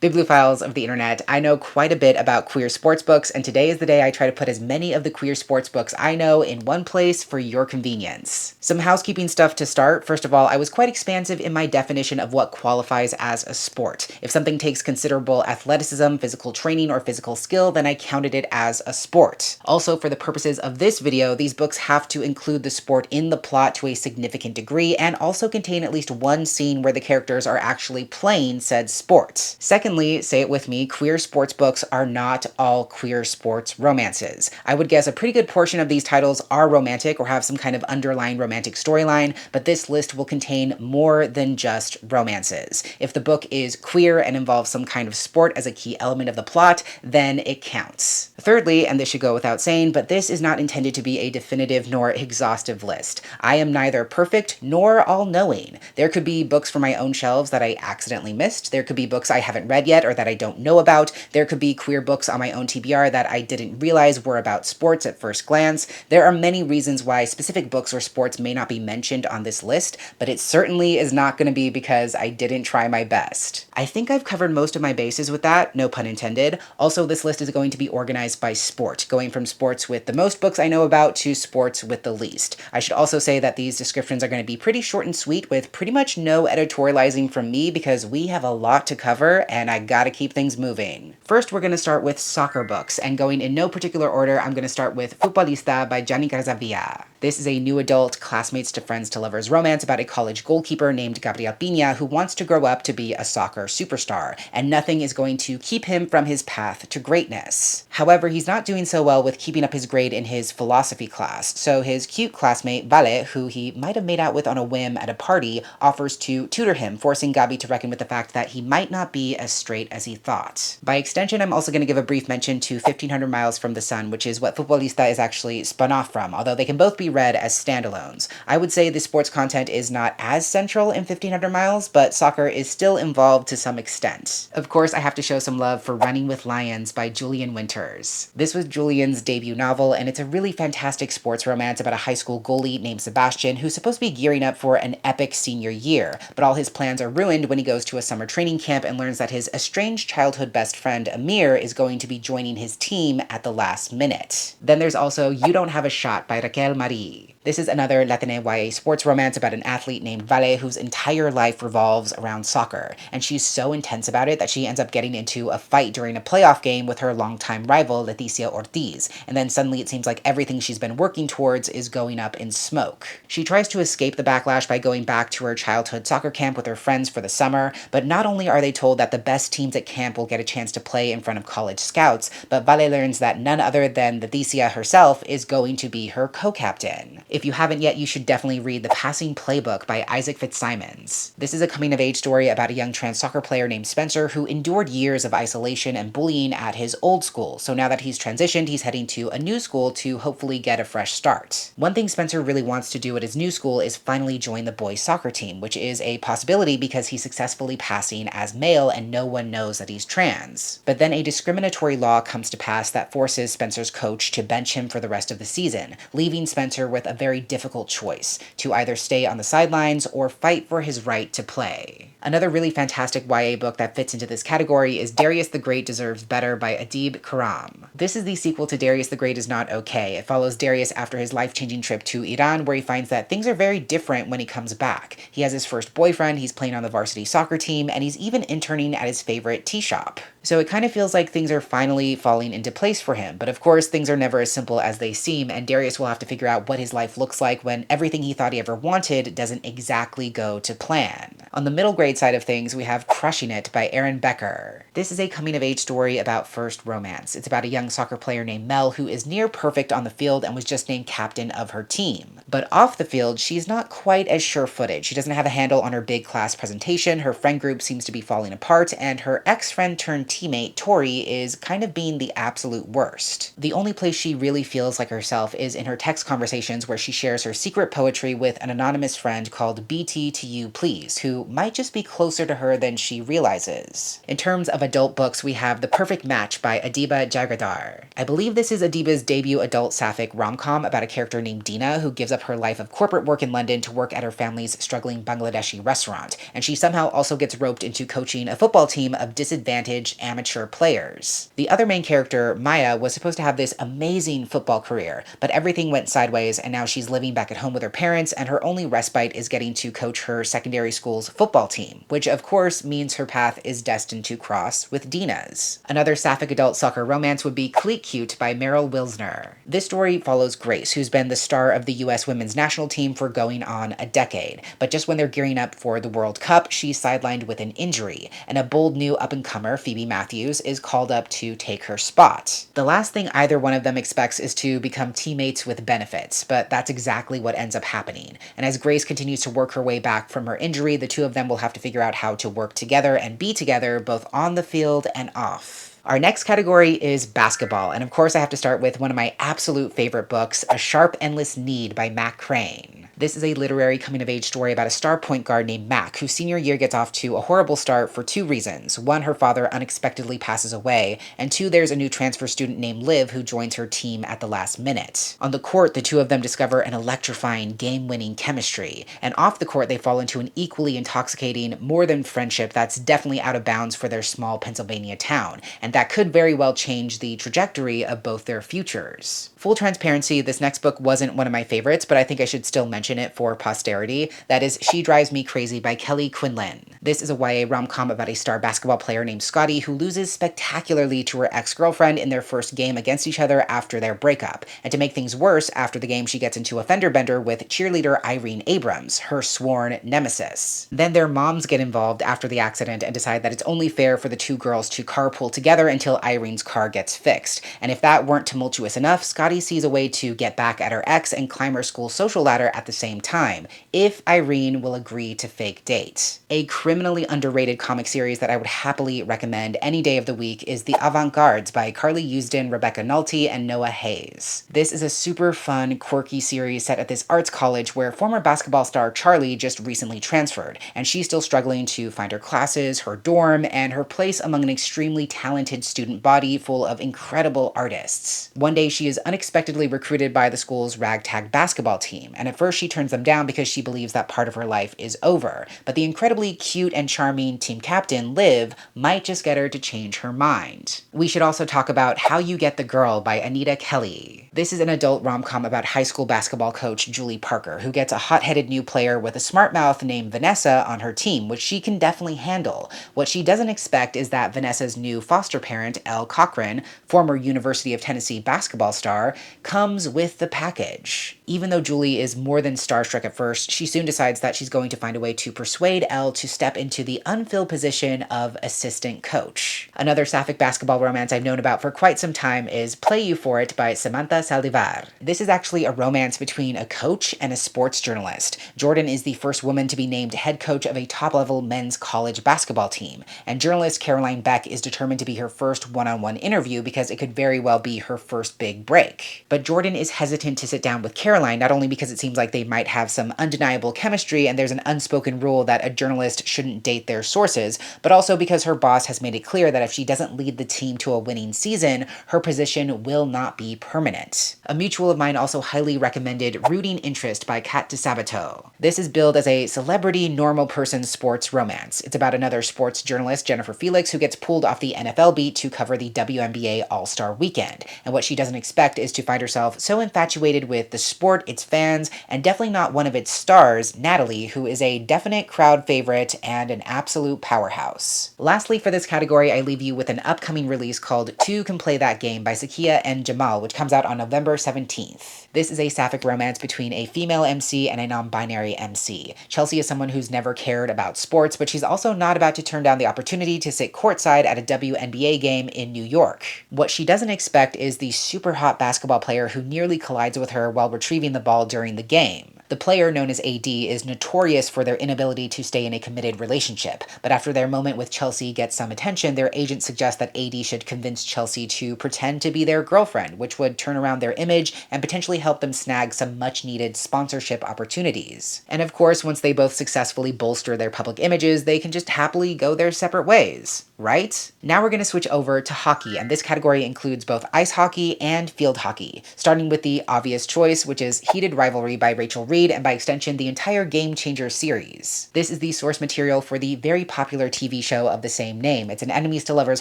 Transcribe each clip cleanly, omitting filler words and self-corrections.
Bibliophiles of the internet, I know quite a bit about queer sports books, and today is the day I try to put as many of the queer sports books I know in one place for your convenience. Some housekeeping stuff to start. First of all, I was quite expansive in my definition of what qualifies as a sport. If something takes considerable athleticism, physical training, or physical skill, then I counted it as a sport. Also, for the purposes of this video, these books have to include the sport in the plot to a significant degree, and also contain at least one scene where the characters are actually playing said sport. Secondly, say it with me, queer sports books are not all queer sports romances. I would guess a pretty good portion of these titles are romantic or have some kind of underlying romantic storyline, but this list will contain more than just romances. If the book is queer and involves some kind of sport as a key element of the plot, then it counts. Thirdly, and this should go without saying, but this is not intended to be a definitive nor exhaustive list. I am neither perfect nor all-knowing. There could be books from my own shelves that I accidentally missed. There could be books I haven't read yet or that I don't know about. There could be queer books on my own TBR that I didn't realize were about sports at first glance. There are many reasons why specific books or sports may not be mentioned on this list, but it certainly is not going to be because I didn't try my best. I think I've covered most of my bases with that, no pun intended. Also, this list is going to be organized by sport, going from sports with the most books I know about to sports with the least. I should also say that these descriptions are going to be pretty short and sweet with pretty much no editorializing from me because we have a lot to cover and I gotta keep things moving. First, we're going to start with soccer books, and going in no particular order, I'm going to start with Futbolista by Gianni Garzavia. This is a new adult, classmates to friends to lovers romance about a college goalkeeper named Gabriel Pina who wants to grow up to be a soccer superstar, and nothing is going to keep him from his path to greatness. However, he's not doing so well with keeping up his grade in his philosophy class, so his cute classmate Vale, who he might have made out with on a whim at a party, offers to tutor him, forcing Gabi to reckon with the fact that he might not be as straight as he thought. By extension, I'm also going to give a brief mention to 1500 Miles from the Sun, which is what Futbolista is actually spun off from, although they can both be read as standalones. I would say the sports content is not as central in 1500 Miles, but soccer is still involved to some extent. Of course, I have to show some love for Running with Lions by Julian Winters. This was Julian's debut novel, and it's a really fantastic sports romance about a high school goalie named Sebastian who's supposed to be gearing up for an epic senior year, but all his plans are ruined when he goes to a summer training camp and learns that his estranged childhood best friend Amir is going to be joining his team at the last minute. Then there's also You Don't Have a Shot by Raquel Marie. This is another Latina YA sports romance about an athlete named Vale whose entire life revolves around soccer, and she's so intense about it that she ends up getting into a fight during a playoff game with her longtime rival Leticia Ortiz, and then suddenly it seems like everything she's been working towards is going up in smoke. She tries to escape the backlash by going back to her childhood soccer camp with her friends for the summer, but not only are they told that the best teams at camp will get a chance to play in front of college scouts, but Vale learns that none other than Leticia herself is going to be her co-captain. If you haven't yet, you should definitely read The Passing Playbook by Isaac Fitzsimons. This is a coming-of-age story about a young trans soccer player named Spencer who endured years of isolation and bullying at his old school, so now that he's transitioned, he's heading to a new school to hopefully get a fresh start. One thing Spencer really wants to do at his new school is finally join the boys' soccer team, which is a possibility because he's successfully passing as male and no one knows that he's trans. But then a discriminatory law comes to pass that forces Spencer's coach to bench him for the rest of the season, leaving Spencer with a very difficult choice, to either stay on the sidelines or fight for his right to play. Another really fantastic YA book that fits into this category is Darius the Great Deserves Better by Adib Khorram. This is the sequel to Darius the Great Is Not Okay. It follows Darius after his life-changing trip to Iran, where he finds that things are very different when he comes back. He has his first boyfriend, he's playing on the varsity soccer team, and he's even interning at his favorite tea shop. So it kind of feels like things are finally falling into place for him, but of course things are never as simple as they seem, and Darius will have to figure out what his life looks like when everything he thought he ever wanted doesn't exactly go to plan. On the middle grade side of things, we have Crushing It by Aaron Becker. This is a coming-of-age story about first romance. It's about a young soccer player named Mel who is near perfect on the field and was just named captain of her team. But off the field, she's not quite as sure-footed. She doesn't have a handle on her big class presentation, her friend group seems to be falling apart, and her ex-friend turned teammate, Tori, is kind of being the absolute worst. The only place she really feels like herself is in her text conversations where she shares her secret poetry with an anonymous friend called BT to You Please, who might just be closer to her than she realizes. In terms of adult books, we have The Perfect Match by Adiba Jagadar. I believe this is Adiba's debut adult sapphic rom-com about a character named Dina who gives up her life of corporate work in London to work at her family's struggling Bangladeshi restaurant, and she somehow also gets roped into coaching a football team of disadvantaged amateur players. The other main character, Maya, was supposed to have this amazing football career, but everything went sideways and now she's living back at home with her parents, and her only respite is getting to coach her secondary school's football team, which of course means her path is destined to cross with Dina's. Another sapphic adult soccer romance would be Cleat Cute by Meryl Wilsner. This story follows Grace, who's been the star of the US women's national team for going on a decade, but just when they're gearing up for the World Cup, she's sidelined with an injury, and a bold new up-and-comer, Phoebe Matthews, is called up to take her spot. The last thing either one of them expects is to become teammates with benefits, but that's exactly what ends up happening. And as Grace continues to work her way back from her injury, the two of them will have to figure out how to work together and be together both on the field and off. Our next category is basketball, and of course I have to start with one of my absolute favorite books, A Sharp Endless Need by Mac Crane. This is a literary coming-of-age story about a star point guard named Mac, whose senior year gets off to a horrible start for two reasons. One, her father unexpectedly passes away, and two, there's a new transfer student named Liv who joins her team at the last minute. On the court, the two of them discover an electrifying, game-winning chemistry, and off the court they fall into an equally intoxicating, more than friendship that's definitely out of bounds for their small Pennsylvania town, and that could very well change the trajectory of both their futures. Full transparency, this next book wasn't one of my favorites, but I think I should still mention it for posterity. That is She Drives Me Crazy by Kelly Quinlan. This is a YA rom-com about a star basketball player named Scotty who loses spectacularly to her ex-girlfriend in their first game against each other after their breakup. And to make things worse, after the game she gets into a fender bender with cheerleader Irene Abrams, her sworn nemesis. Then their moms get involved after the accident and decide that it's only fair for the two girls to carpool together until Irene's car gets fixed. And if that weren't tumultuous enough, Scotty sees a way to get back at her ex and climb her school social ladder at the same time, if Irene will agree to fake date. A criminally underrated comic series that I would happily recommend any day of the week is The Avant-Guards by Carly Usden, Rebecca Nulty, and Noah Hayes. This is a super fun, quirky series set at this arts college where former basketball star Charlie just recently transferred, and she's still struggling to find her classes, her dorm, and her place among an extremely talented student body full of incredible artists. One day she is unexpectedly recruited by the school's ragtag basketball team, and at first she turns them down because she believes that part of her life is over, but the incredibly cute and charming team captain, Liv, might just get her to change her mind. We should also talk about How You Get the Girl by Anita Kelly. This is an adult rom-com about high school basketball coach Julie Parker, who gets a hot-headed new player with a smart mouth named Vanessa on her team, which she can definitely handle. What she doesn't expect is that Vanessa's new foster parent, Elle Cochran, former University of Tennessee basketball star, comes with the package. Even though Julie is more than starstruck at first, she soon decides that she's going to find a way to persuade Elle to step into the unfilled position of assistant coach. Another sapphic basketball romance I've known about for quite some time is Play You For It by Samantha Saldivar. This is actually a romance between a coach and a sports journalist. Jordan is the first woman to be named head coach of a top-level men's college basketball team, and journalist Caroline Beck is determined to be her first one-on-one interview because it could very well be her first big break. But Jordan is hesitant to sit down with Caroline, not only because it seems like they might have some undeniable chemistry and there's an unspoken rule that a journalist shouldn't date their sources, but also because her boss has made it clear that if she doesn't lead the team to a winning season, her position will not be permanent. A mutual of mine also highly recommended Rooting Interest by Kat DeSabato. This is billed as a celebrity, normal person sports romance. It's about another sports journalist, Jennifer Felix, who gets pulled off the NFL beat to cover the WNBA All-Star Weekend. And what she doesn't expect is to find herself so infatuated with the sport, its fans, and definitely not one of its stars, Natalie, who is a definite crowd favorite and an absolute powerhouse. Lastly, for this category, I leave you with an upcoming release called Two Can Play That Game by Zakiya and Jamal, which comes out on November 17th. This is a sapphic romance between a female MC and a non-binary MC. Chelsea is someone who's never cared about sports, but she's also not about to turn down the opportunity to sit courtside at a WNBA game in New York. What she doesn't expect is the super hot basketball player who nearly collides with her while retrieving the ball during the game. The player, known as AD, is notorious for their inability to stay in a committed relationship, but after their moment with Chelsea gets some attention, their agent suggests that AD should convince Chelsea to pretend to be their girlfriend, which would turn around their image and potentially help them snag some much-needed sponsorship opportunities. And of course, once they both successfully bolster their public images, they can just happily go their separate ways, right? Now we're going to switch over to hockey, and this category includes both ice hockey and field hockey, starting with the obvious choice, which is Heated Rivalry by Rachel Reed, and by extension, the entire Game Changer series. This is the source material for the very popular TV show of the same name. It's an enemies to lovers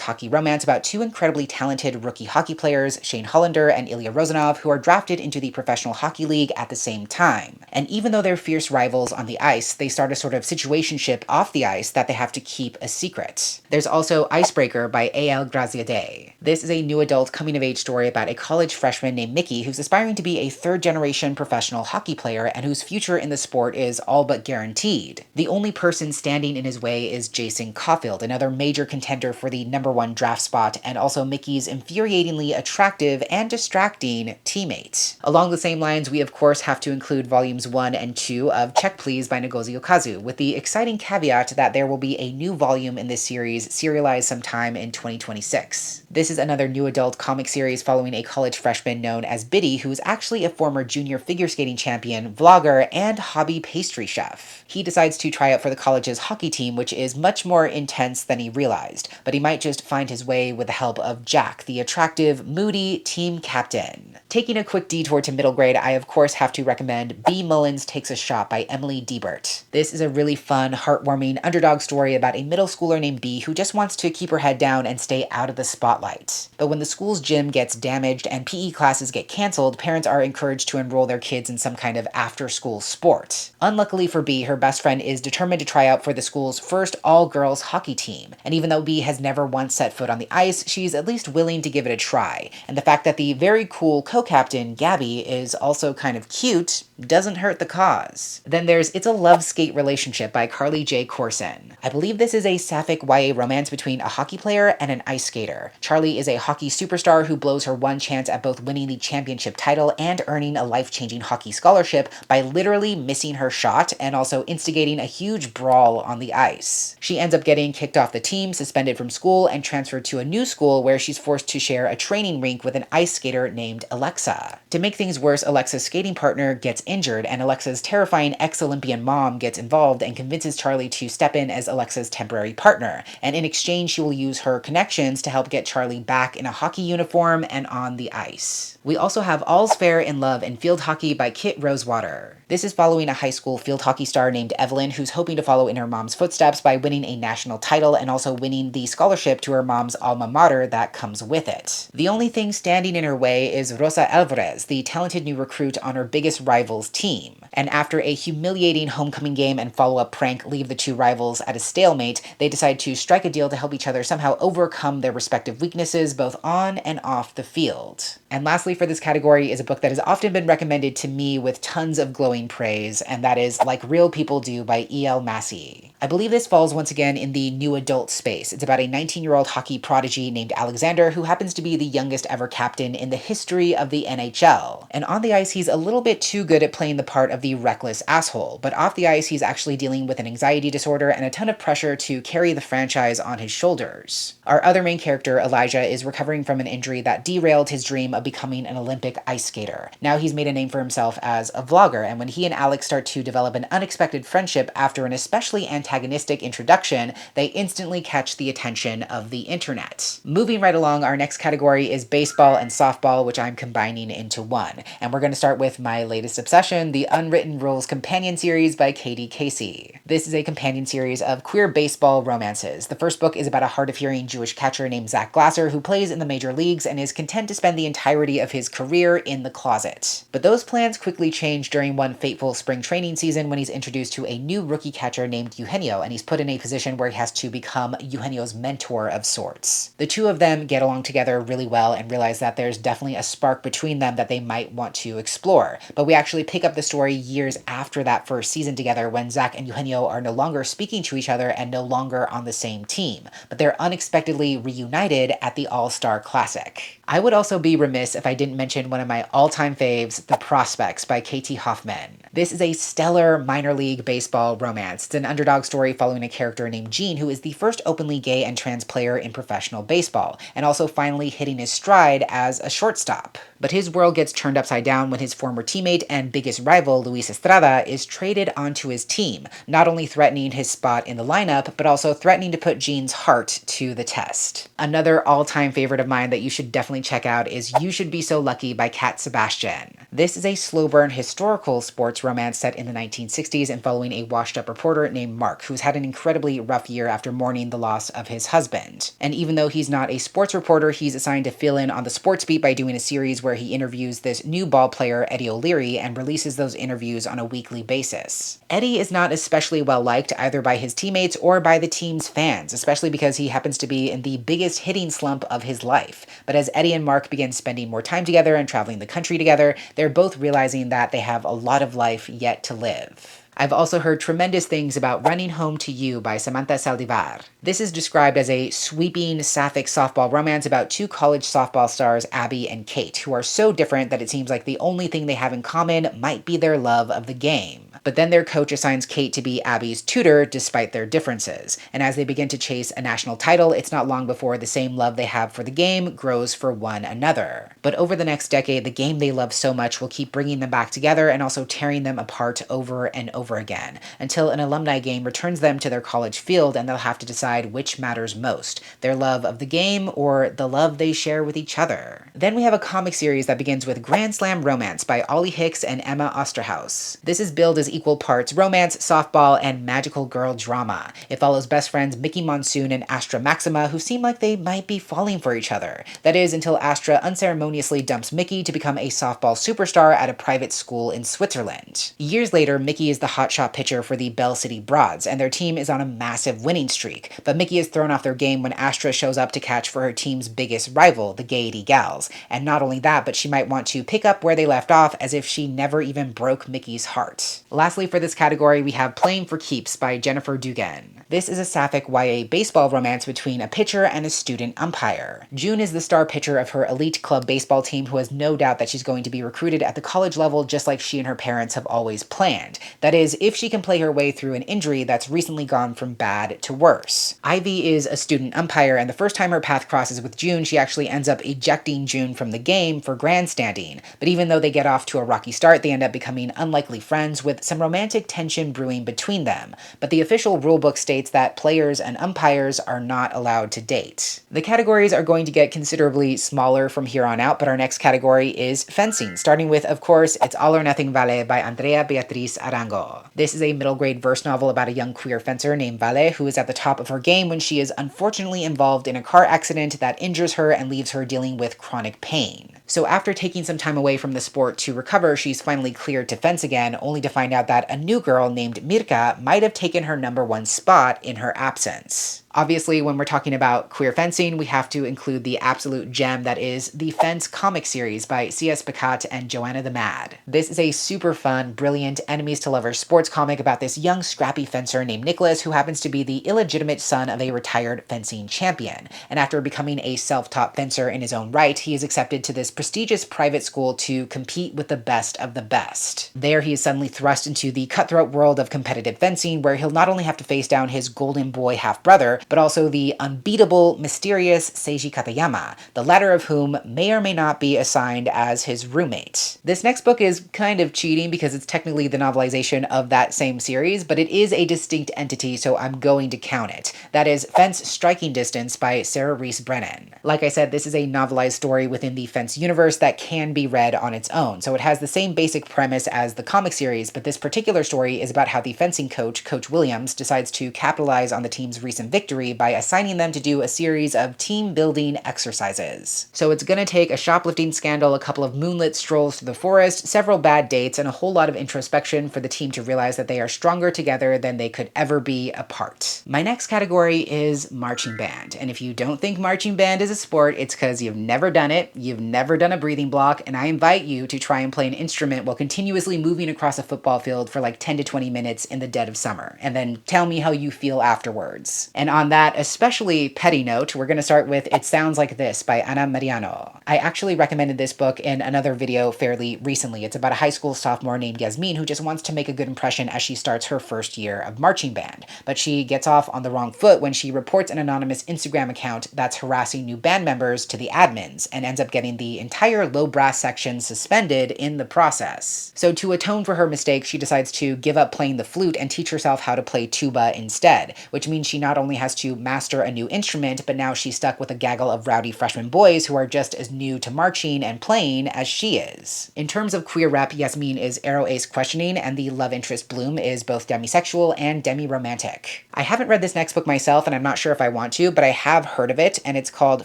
hockey romance about two incredibly talented rookie hockey players, Shane Hollander and Ilya Rozanov, who are drafted into the Professional Hockey League at the same time. And even though they're fierce rivals on the ice, they start a sort of situationship off the ice that they have to keep a secret. There's also Icebreaker by A.L. Graziadei. This is a new adult coming-of-age story about a college freshman named Mickey who's aspiring to be a third-generation professional hockey player and whose future in the sport is all but guaranteed. The only person standing in his way is Jason Caulfield, another major contender for the #1 draft spot, and also Mickey's infuriatingly attractive and distracting teammate. Along the same lines, we of course have to include volumes 1 and 2 of Check Please by Ngozi Okazu, with the exciting caveat that there will be a new volume in this series serialized sometime in 2026. This is another new adult comic series following a college freshman known as Biddy, who is actually a former junior figure skating champion, vlogger, and hobby pastry chef. He decides to try out for the college's hockey team, which is much more intense than he realized, but he might just find his way with the help of Jack, the attractive, moody team captain. Taking a quick detour to middle grade, I of course have to recommend B. Mullins Takes a Shot by Emily Diebert. This is a really fun, heartwarming underdog story about a middle schooler named B who just wants to keep her head down and stay out of the spotlight. But when the school's gym gets damaged and PE classes get canceled, parents are encouraged to enroll their kids in some kind of after-school sport. Unluckily for B, her best friend is determined to try out for the school's first all-girls hockey team, and even though B has never once set foot on the ice, she's at least willing to give it a try, and the fact that the very cool co-captain, Gabby, is also kind of cute doesn't hurt the cause. Then there's It's a Love Skate Relationship by Carly J. Corson. I believe this is a sapphic YA romance between a hockey player and an ice skater. Charlie is a hockey superstar who blows her one chance at both winning the championship title and earning a life-changing hockey scholarship by literally missing her shot and also instigating a huge brawl on the ice. She ends up getting kicked off the team, suspended from school, and transferred to a new school where she's forced to share a training rink with an ice skater named Alexa. To make things worse, Alexa's skating partner gets injured, and Alexa's terrifying ex-Olympian mom gets involved and convinces Charlie to step in as Alexa's temporary partner, and in exchange she will use her connections to help get Charlie back in a hockey uniform and on the ice. We also have All's Fair in Love and Field Hockey by Kit Rosewater. This is following a high school field hockey star named Evelyn who's hoping to follow in her mom's footsteps by winning a national title and also winning the scholarship to her mom's alma mater that comes with it. The only thing standing in her way is Rosa Alvarez, the talented new recruit on her biggest rival's team. And after a humiliating homecoming game and follow-up prank leave the two rivals at a stalemate, they decide to strike a deal to help each other somehow overcome their respective weaknesses both on and off the field. And lastly for this category is a book that has often been recommended to me with tons of glowing praise, and that is Like Real People Do by E.L. Massey. I believe this falls once again in the new adult space. It's about a 19-year-old hockey prodigy named Alexander who happens to be the youngest ever captain in the history of the NHL. And on the ice, he's a little bit too good at playing the part of the reckless asshole, but off the ice, he's actually dealing with an anxiety disorder and a ton of pressure to carry the franchise on his shoulders. Our other main character, Elijah, is recovering from an injury that derailed his dream of becoming an Olympic ice skater. Now he's made a name for himself as a vlogger, and when he and Alex start to develop an unexpected friendship after an especially antagonistic introduction, they instantly catch the attention of the internet. Moving right along, our next category is baseball and softball, which I'm combining into one. And we're going to start with my latest obsession, the Unwritten Rules companion series by Katie Casey. This is a companion series of queer baseball romances. The first book is about a hard-of-hearing Jewish catcher named Zach Glasser who plays in the major leagues and is content to spend the entirety of his career in the closet. But those plans quickly change during one fateful spring training season when he's introduced to a new rookie catcher named Eugenio, and he's put in a position where he has to become Eugenio's mentor of sorts. The two of them get along together really well and realize that there's definitely a spark between them that they might want to explore. But we actually pick up the story years after that first season together when Zach and Eugenio are no longer speaking to each other and no longer on the same team, but they're unexpectedly reunited at the All-Star Classic. I would also be remiss remiss if I didn't mention one of my all-time faves, The Prospects by Katie Hoffman. This is a stellar minor league baseball romance. It's an underdog story following a character named Gene, who is the first openly gay and trans player in professional baseball, and also finally hitting his stride as a shortstop. But his world gets turned upside down when his former teammate and biggest rival, Luis Estrada, is traded onto his team, not only threatening his spot in the lineup, but also threatening to put Gene's heart to the test. Another all-time favorite of mine that you should definitely check out is You Should Be So Lucky by Cat Sebastian. This is a slow-burn historical sports romance set in the 1960s and following a washed-up reporter named Mark, who's had an incredibly rough year after mourning the loss of his husband. And even though he's not a sports reporter, he's assigned to fill in on the sports beat by doing a series where he interviews this new ball player, Eddie O'Leary, and releases those interviews on a weekly basis. Eddie is not especially well liked either by his teammates or by the team's fans, especially because he happens to be in the biggest hitting slump of his life. But as Eddie and Mark begin spending more time together and traveling the country together, they're both realizing that they have a lot of life yet to live. I've also heard tremendous things about Running Home to You by Samantha Saldivar. This is described as a sweeping sapphic softball romance about two college softball stars, Abby and Kate, who are so different that it seems like the only thing they have in common might be their love of the game. But then their coach assigns Kate to be Abby's tutor despite their differences. And as they begin to chase a national title, it's not long before the same love they have for the game grows for one another. But over the next decade, the game they love so much will keep bringing them back together and also tearing them apart over and over again, until an alumni game returns them to their college field and they'll have to decide which matters most, their love of the game or the love they share with each other. Then we have a comic series that begins with Grand Slam Romance by Ollie Hicks and Emma Osterhaus. This is billed as equal parts romance, softball, and magical girl drama. It follows best friends Mickey Monsoon and Astra Maxima, who seem like they might be falling for each other. That is, until Astra unceremoniously dumps Mickey to become a softball superstar at a private school in Switzerland. Years later, Mickey is the hotshot pitcher for the Bell City Broads, and their team is on a massive winning streak. But Mickey is thrown off their game when Astra shows up to catch for her team's biggest rival, the Gaiety Gals. And not only that, but she might want to pick up where they left off as if she never even broke Mickey's heart. Lastly, for this category, we have Playing for Keeps by Jennifer Dugan. This is a sapphic YA baseball romance between a pitcher and a student umpire. June is the star pitcher of her elite club baseball team who has no doubt that she's going to be recruited at the college level just like she and her parents have always planned. That is, if she can play her way through an injury that's recently gone from bad to worse. Ivy is a student umpire, and the first time her path crosses with June, she actually ends up ejecting June from the game for grandstanding. But even though they get off to a rocky start, they end up becoming unlikely friends with some romantic tension brewing between them. But the official rulebook states that players and umpires are not allowed to date. The categories are going to get considerably smaller from here on out, but our next category is fencing, starting with, of course, It's All or Nothing Vale by Andrea Beatriz Arango. This is a middle grade verse novel about a young queer fencer named Vale who is at the top of her game when she is unfortunately involved in a car accident that injures her and leaves her dealing with chronic pain. So after taking some time away from the sport to recover, she's finally cleared to fence again, only to find out that a new girl named Mirka might have taken her #1 spot in her absence. Obviously, when we're talking about queer fencing, we have to include the absolute gem that is the Fence comic series by C.S. Pacat and Joanna the Mad. This is a super fun, brilliant, enemies to lovers sports comic about this young, scrappy fencer named Nicholas who happens to be the illegitimate son of a retired fencing champion. And after becoming a self-taught fencer in his own right, he is accepted to this prestigious private school to compete with the best of the best. There, he is suddenly thrust into the cutthroat world of competitive fencing, where he'll not only have to face down his golden boy half-brother, but also the unbeatable, mysterious Seiji Katayama, the latter of whom may or may not be assigned as his roommate. This next book is kind of cheating because it's technically the novelization of that same series, but it is a distinct entity, so I'm going to count it. That is Fence Striking Distance by Sarah Reese Brennan. Like I said, this is a novelized story within the Fence universe that can be read on its own, so it has the same basic premise as the comic series, but this particular story is about how the fencing coach, Coach Williams, decides to capitalize on the team's recent victory by assigning them to do a series of team-building exercises. So it's gonna take a shoplifting scandal, a couple of moonlit strolls through the forest, several bad dates, and a whole lot of introspection for the team to realize that they are stronger together than they could ever be apart. My next category is marching band, and if you don't think marching band is a sport, it's because you've never done it, you've never done a breathing block, and I invite you to try and play an instrument while continuously moving across a football field for like 10 to 20 minutes in the dead of summer, and then tell me how you feel afterwards. And On that especially petty note, we're going to start with It Sounds Like This by Ana Mariano. I actually recommended this book in another video fairly recently. It's about a high school sophomore named Yasmin who just wants to make a good impression as she starts her first year of marching band. But she gets off on the wrong foot when she reports an anonymous Instagram account that's harassing new band members to the admins and ends up getting the entire low brass section suspended in the process. So to atone for her mistake, she decides to give up playing the flute and teach herself how to play tuba instead, which means she not only has to master a new instrument, but now she's stuck with a gaggle of rowdy freshman boys who are just as new to marching and playing as she is. In terms of queer rep, Yasmin is aro ace questioning, and the love interest Bloom is both demisexual and demi-romantic. I haven't read this next book myself, and I'm not sure if I want to, but I have heard of it, and it's called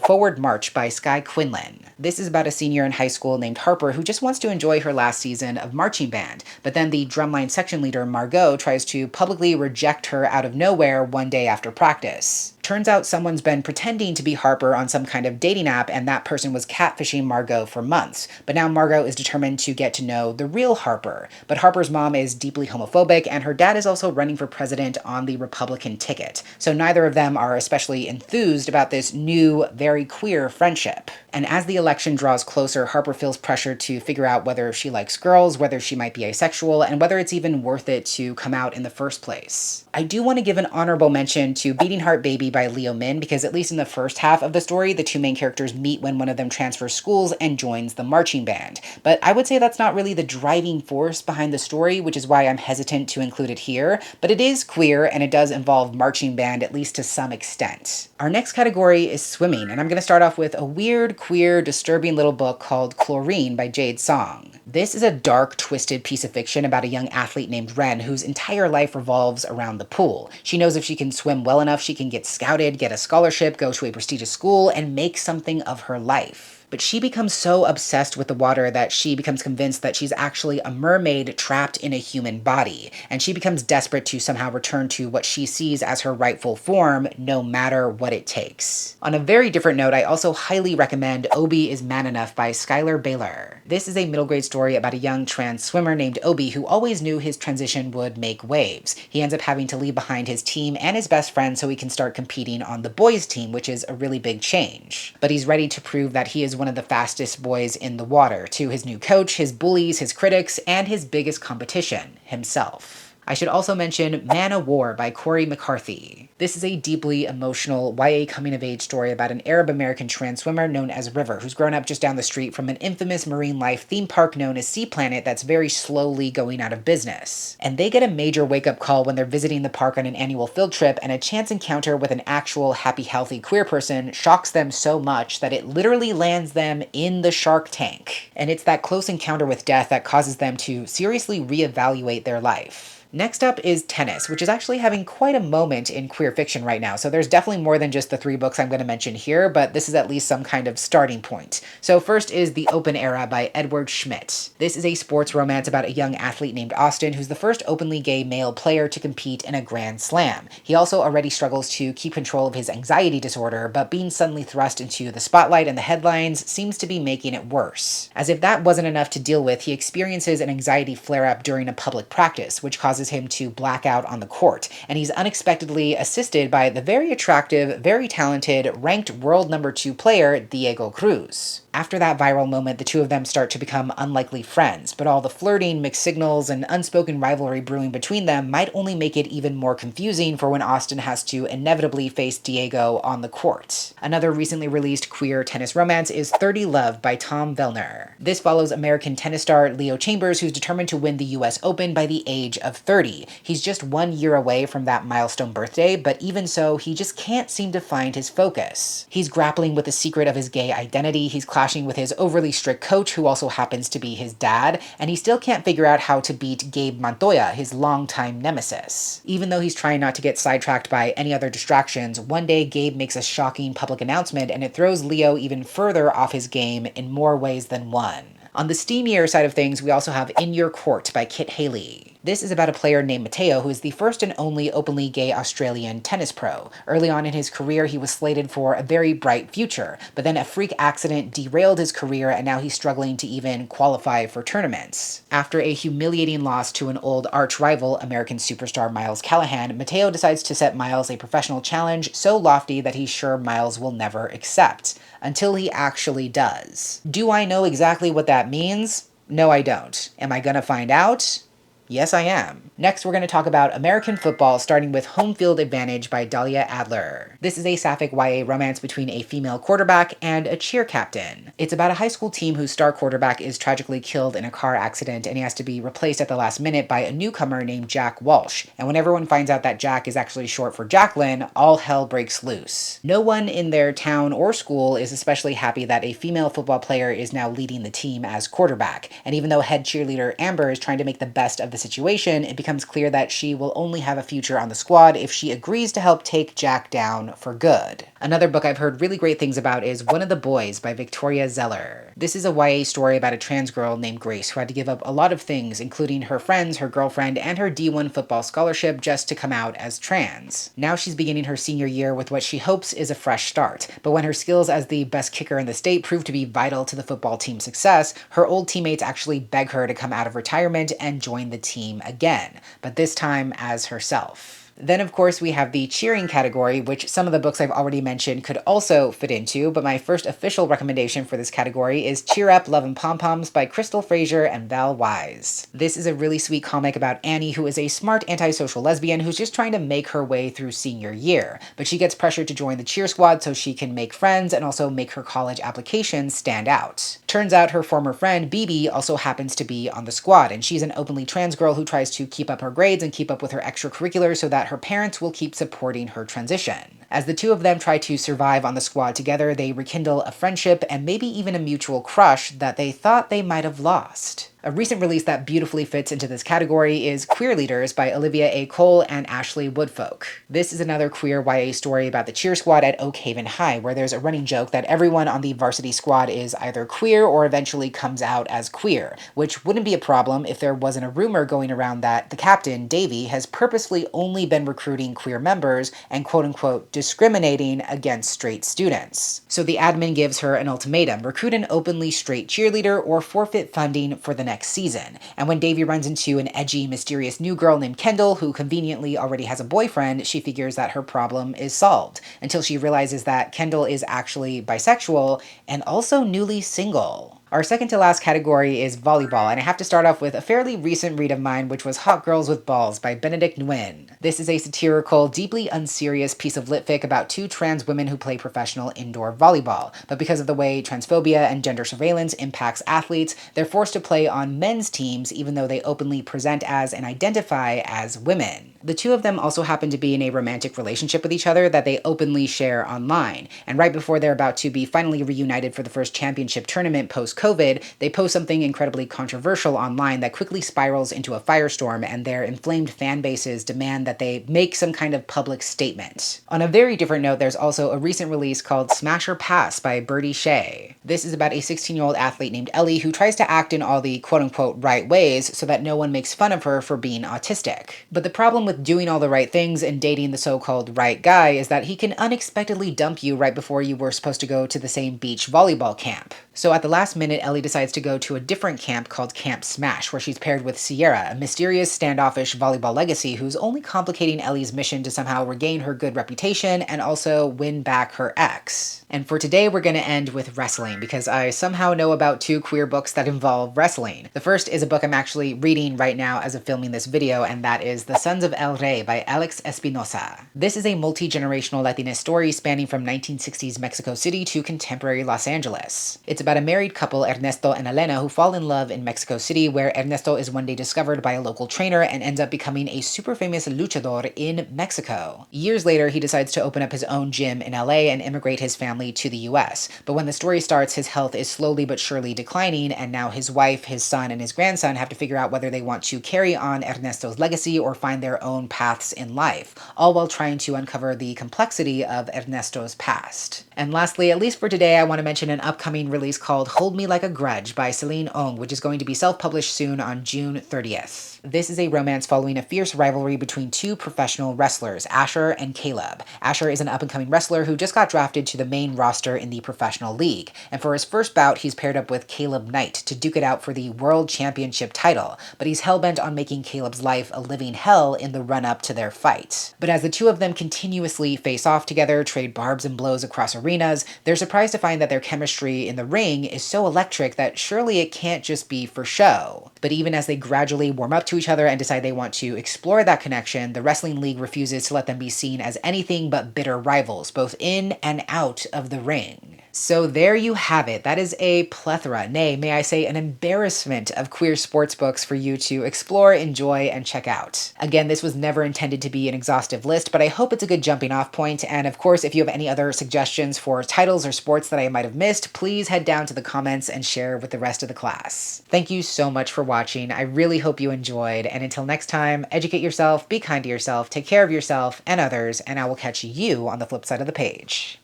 Forward March by Skye Quinlan. This is about a senior in high school named Harper who just wants to enjoy her last season of marching band, but then the drumline section leader Margot tries to publicly reject her out of nowhere one day after practice. Turns out someone's been pretending to be Harper on some kind of dating app, and that person was catfishing Margot for months. But now Margot is determined to get to know the real Harper. But Harper's mom is deeply homophobic, and her dad is also running for president on the Republican ticket. So neither of them are especially enthused about this new, very queer friendship. And as the election draws closer, Harper feels pressured to figure out whether she likes girls, whether she might be asexual, and whether it's even worth it to come out in the first place. I do want to give an honorable mention to Beating Heart Baby by Leo Min, because at least in the first half of the story, the two main characters meet when one of them transfers schools and joins the marching band. But I would say that's not really the driving force behind the story, which is why I'm hesitant to include it here. But it is queer, and it does involve marching band, at least to some extent. Our next category is swimming, and I'm going to start off with a weird, queer, disturbing little book called Chlorine by Jade Song. This is a dark, twisted piece of fiction about a young athlete named Ren whose entire life revolves around the pool. She knows if she can swim well enough, she can get scouted, get a scholarship, go to a prestigious school, and make something of her life. But she becomes so obsessed with the water that she becomes convinced that she's actually a mermaid trapped in a human body, and she becomes desperate to somehow return to what she sees as her rightful form, no matter what it takes. On a very different note, I also highly recommend Obie is Man Enough by Skylar Baylor. This is a middle grade story about a young trans swimmer named Obie who always knew his transition would make waves. He ends up having to leave behind his team and his best friend so he can start competing on the boys' team, which is a really big change. But he's ready to prove that he is one of the fastest boys in the water to his new coach, his bullies, his critics, and his biggest competition, himself. I should also mention Man o' War by Corey McCarthy. This is a deeply emotional YA coming-of-age story about an Arab-American trans swimmer known as River, who's grown up just down the street from an infamous marine life theme park known as Sea Planet that's very slowly going out of business. And they get a major wake-up call when they're visiting the park on an annual field trip, and a chance encounter with an actual happy, healthy queer person shocks them so much that it literally lands them in the shark tank. And it's that close encounter with death that causes them to seriously reevaluate their life. Next up is Tennis, which is actually having quite a moment in queer fiction right now. So there's definitely more than just the 3 books I'm going to mention here, but this is at least some kind of starting point. So first is The Open Era by Edward Schmidt. This is a sports romance about a young athlete named Austin, who's the first openly gay male player to compete in a Grand Slam. He also already struggles to keep control of his anxiety disorder, but being suddenly thrust into the spotlight and the headlines seems to be making it worse. As if that wasn't enough to deal with, he experiences an anxiety flare-up during a public practice, which causes him to black out on the court, and he's unexpectedly assisted by the very attractive, very talented, ranked world #2 player, Diego Cruz. After that viral moment, the two of them start to become unlikely friends, but all the flirting, mixed signals, and unspoken rivalry brewing between them might only make it even more confusing for when Austin has to inevitably face Diego on the court. Another recently released queer tennis romance is 30 Love by Tom Vellner. This follows American tennis star Leo Chambers, who's determined to win the US Open by the age of 30. He's just 1 year away from that milestone birthday, but even so, he just can't seem to find his focus. He's grappling with the secret of his gay identity, he's clashing with his overly strict coach, who also happens to be his dad, and he still can't figure out how to beat Gabe Montoya, his longtime nemesis. Even though he's trying not to get sidetracked by any other distractions, one day Gabe makes a shocking public announcement, and it throws Leo even further off his game in more ways than one. On the steamier side of things, we also have In Your Court by Kit Haley. This is about a player named Mateo who is the first and only openly gay Australian tennis pro. Early on in his career, he was slated for a very bright future, but then a freak accident derailed his career and now he's struggling to even qualify for tournaments. After a humiliating loss to an old arch rival, American superstar Miles Callahan, Mateo decides to set Miles a professional challenge so lofty that he's sure Miles will never accept. Until he actually does. Do I know exactly what that means? No, I don't. Am I gonna find out? Yes, I am. Next, we're going to talk about American football, starting with Home Field Advantage by Dahlia Adler. This is a sapphic YA romance between a female quarterback and a cheer captain. It's about a high school team whose star quarterback is tragically killed in a car accident and he has to be replaced at the last minute by a newcomer named Jack Walsh. And when everyone finds out that Jack is actually short for Jacqueline, all hell breaks loose. No one in their town or school is especially happy that a female football player is now leading the team as quarterback. And even though head cheerleader Amber is trying to make the best of the situation, it becomes clear that she will only have a future on the squad if she agrees to help take Jack down for good. Another book I've heard really great things about is One of the Boys by Victoria Zeller. This is a YA story about a trans girl named Grace who had to give up a lot of things, including her friends, her girlfriend, and her D1 football scholarship just to come out as trans. Now she's beginning her senior year with what she hopes is a fresh start, but when her skills as the best kicker in the state prove to be vital to the football team's success, her old teammates actually beg her to come out of retirement and join the team again, but this time as herself. Then, of course, we have the cheering category, which some of the books I've already mentioned could also fit into, but my first official recommendation for this category is Cheer Up, Love and PomPoms by Crystal Fraser and Val Wise. This is a really sweet comic about Annie, who is a smart antisocial lesbian who's just trying to make her way through senior year, but she gets pressured to join the cheer squad so she can make friends and also make her college application stand out. Turns out her former friend, BB, also happens to be on the squad, and she's an openly trans girl who tries to keep up her grades and keep up with her extracurriculars so that her parents will keep supporting her transition. As the two of them try to survive on the squad together, they rekindle a friendship and maybe even a mutual crush that they thought they might have lost. A recent release that beautifully fits into this category is Queerleaders by Olivia A. Cole and Ashley Woodfolk. This is another queer YA story about the cheer squad at Oak Haven High, where there's a running joke that everyone on the varsity squad is either queer or eventually comes out as queer, which wouldn't be a problem if there wasn't a rumor going around that the captain, Davy, has purposely only been recruiting queer members and quote-unquote discriminating against straight students. So the admin gives her an ultimatum: recruit an openly straight cheerleader or forfeit funding for the next season. And when Davy runs into an edgy, mysterious new girl named Kendall, who conveniently already has a boyfriend, she figures that her problem is solved, until she realizes that Kendall is actually bisexual and also newly single. Our second to last category is volleyball, and I have to start off with a fairly recent read of mine, which was Hot Girls with Balls by Benedict Nguyen. This is a satirical, deeply unserious piece of litfic about two trans women who play professional indoor volleyball, but because of the way transphobia and gender surveillance impacts athletes, they're forced to play on men's teams even though they openly present as and identify as women. The two of them also happen to be in a romantic relationship with each other that they openly share online, and right before they're about to be finally reunited for the first championship tournament post-COVID, they post something incredibly controversial online that quickly spirals into a firestorm, and their inflamed fan bases demand that they make some kind of public statement. On a very different note, there's also a recent release called Smash or Pass by Birdie Shea. This is about a 16-year-old athlete named Ellie who tries to act in all the quote-unquote right ways so that no one makes fun of her for being autistic. But the problem with doing all the right things and dating the so-called right guy is that he can unexpectedly dump you right before you were supposed to go to the same beach volleyball camp. So at the last minute, Ellie decides to go to a different camp called Camp Smash, where she's paired with Sierra, a mysterious, standoffish volleyball legacy who's only complicating Ellie's mission to somehow regain her good reputation and also win back her ex. And for today, we're going to end with wrestling, because I somehow know about two queer books that involve wrestling. The first is a book I'm actually reading right now as of filming this video, and that is The Sons of El Rey by Alex Espinosa. This is a multi-generational Latina story spanning from 1960s Mexico City to contemporary Los Angeles. It's about a married couple, Ernesto and Elena, who fall in love in Mexico City, where Ernesto is one day discovered by a local trainer and ends up becoming a super famous luchador in Mexico. Years later, he decides to open up his own gym in LA and immigrate his family to the US. But when the story starts, starts, his health is slowly but surely declining, and now his wife, his son, and his grandson have to figure out whether they want to carry on Ernesto's legacy or find their own paths in life, all while trying to uncover the complexity of Ernesto's past. And lastly, at least for today, I want to mention an upcoming release called Hold Me Like a Grudge by Celine Ong, which is going to be self-published soon on June 30th. This is a romance following a fierce rivalry between two professional wrestlers, Asher and Caleb. Asher is an up-and-coming wrestler who just got drafted to the main roster in the professional league, and for his first bout, he's paired up with Caleb Knight to duke it out for the World Championship title, but he's hell-bent on making Caleb's life a living hell in the run-up to their fight. But as the two of them continuously face off together, trade barbs and blows across arenas, they're surprised to find that their chemistry in the ring is so electric that surely it can't just be for show. But even as they gradually warm up to each other and decide they want to explore that connection, the wrestling league refuses to let them be seen as anything but bitter rivals, both in and out of the ring. So there you have it. That is a plethora, nay, may I say an embarrassment of queer sports books for you to explore, enjoy, and check out. Again, this was never intended to be an exhaustive list, but I hope it's a good jumping off point. And of course, if you have any other suggestions for titles or sports that I might have missed, please head down to the comments and share with the rest of the class. Thank you so much for watching. I really hope you enjoyed. And until next time, educate yourself, be kind to yourself, take care of yourself and others, and I will catch you on the flip side of the page.